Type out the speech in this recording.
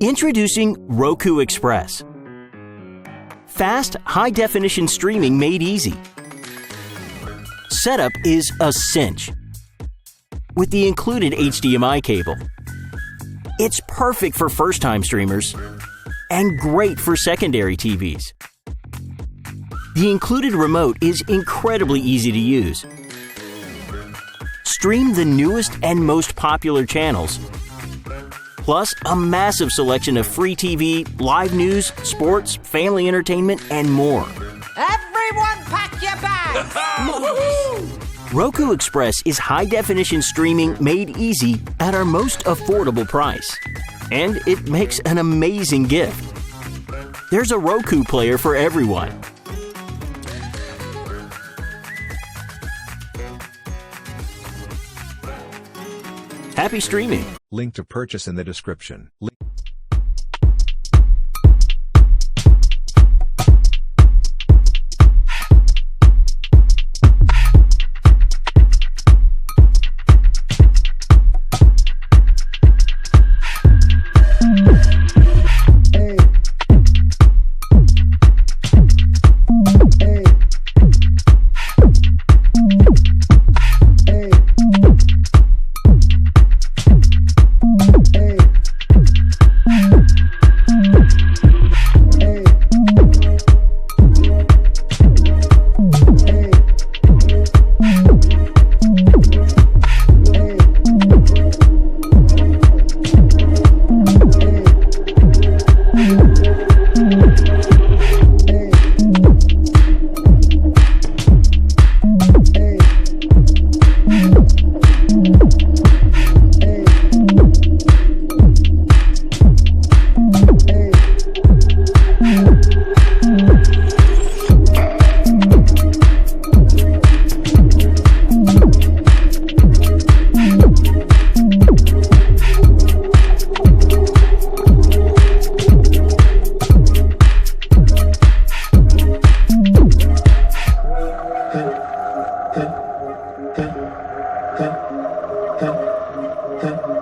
Introducing Roku Express. Fast, high-definition streaming made easy. Setup is a cinch. With the included HDMI cable, it's perfect for first-time streamers and great for secondary TVs. The included remote is incredibly easy to use. Stream the newest and most popular channels, plus a massive selection of free TV, live news, sports, family entertainment, and more. Everyone pack your bags! Roku Express is high-definition streaming made easy at our most affordable price. And it makes an amazing gift. There's a Roku player for everyone. Happy streaming! Link to purchase in the description. Dun, dun, dun, dun, dun.